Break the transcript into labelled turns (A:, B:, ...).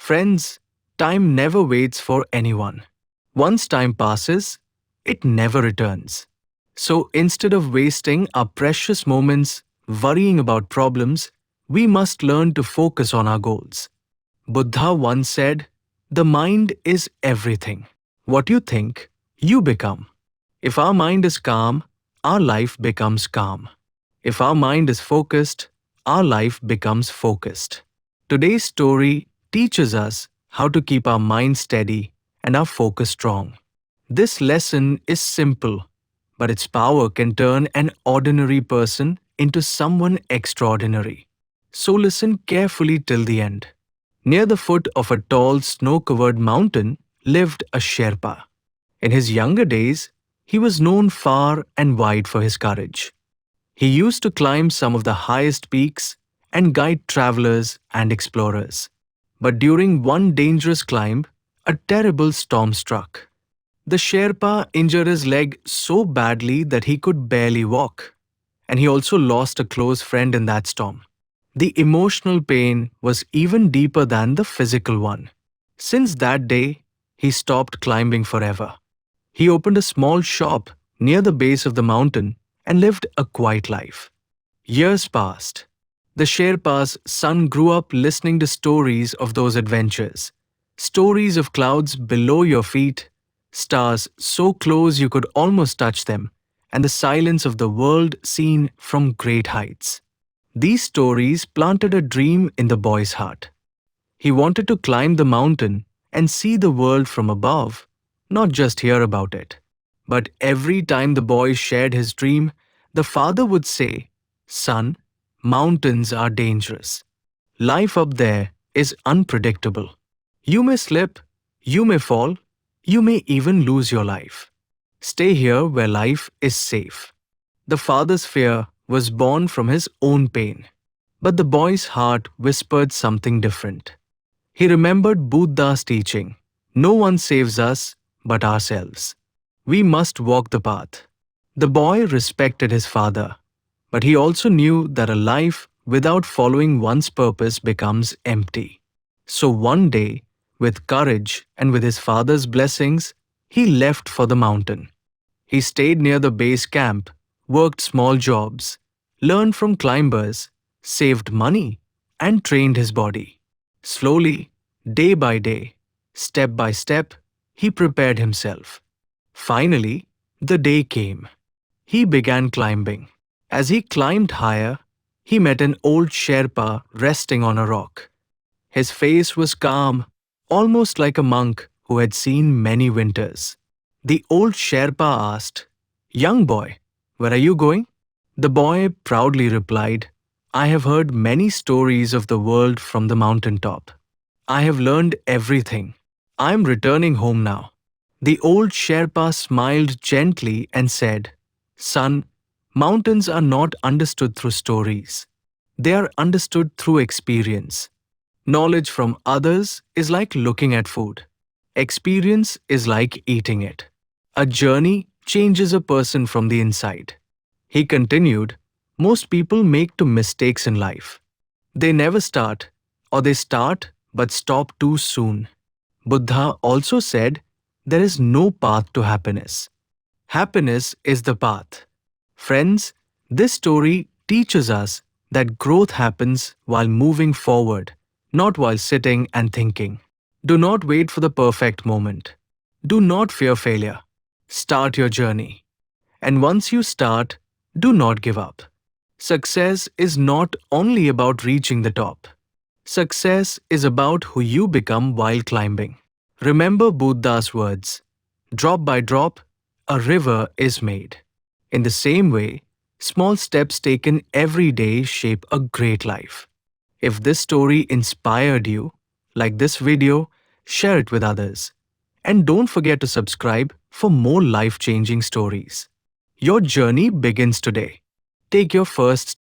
A: Friends, time never waits for anyone. Once time passes, it never returns. So instead of wasting our precious moments worrying about problems, we must learn to focus on our goals. Buddha once said, "The mind is everything. What you think, you become." If our mind is calm, our life becomes calm. If our mind is focused, our life becomes focused. Today's story teaches us how to keep our mind steady and our focus strong. This lesson is simple, but its power can turn an ordinary person into someone extraordinary. So listen carefully till the end. Near the foot of a tall snow-covered mountain lived a Sherpa. In his younger days, he was known far and wide for his courage. He used to climb some of the highest peaks and guide travelers and explorers. But during one dangerous climb, a terrible storm struck. The Sherpa injured his leg so badly that he could barely walk, and he also lost a close friend in that storm. The emotional pain was even deeper than the physical one. Since that day, he stopped climbing forever. He opened a small shop near the base of the mountain and lived a quiet life. Years passed. The Sherpa's son grew up listening to stories of those adventures. Stories of clouds below your feet, stars so close you could almost touch them, and the silence of the world seen from great heights. These stories planted a dream in the boy's heart. He wanted to climb the mountain and see the world from above, not just hear about it. But every time the boy shared his dream, the father would say, "Son, mountains are dangerous. Life up there is unpredictable. You may slip, you may fall, you may even lose your life. Stay here where life is safe." The father's fear was born from his own pain. But the boy's heart whispered something different. He remembered Buddha's teaching, "No one saves us but ourselves. We must walk the path." The boy respected his father, but he also knew that a life without following one's purpose becomes empty. So one day, with courage and with his father's blessings, he left for the mountain. He stayed near the base camp, worked small jobs, learned from climbers, saved money, and trained his body. Slowly, day by day, step by step, he prepared himself. Finally, the day came. He began climbing. As he climbed higher, he met an old Sherpa resting on a rock. His face was calm, almost like a monk who had seen many winters. The old Sherpa asked, "Young boy, where are you going?" The boy proudly replied, "I have heard many stories of the world from the mountaintop. I have learned everything. I am returning home now." The old Sherpa smiled gently and said, "Son, mountains are not understood through stories. They are understood through experience. Knowledge from others is like looking at food. Experience is like eating it. A journey changes a person from the inside." He continued, "Most people make two mistakes in life. They never start, or they start but stop too soon." Buddha also said, "There is no path to happiness. Happiness is the path." Friends, this story teaches us that growth happens while moving forward, not while sitting and thinking. Do not wait for the perfect moment. Do not fear failure. Start your journey. And once you start, do not give up. Success is not only about reaching the top. Success is about who you become while climbing. Remember Buddha's words, "Drop by drop, a river is made." In the same way, small steps taken every day shape a great life. If this story inspired you, like this video, share it with others. And don't forget to subscribe for more life-changing stories. Your journey begins today. Take your first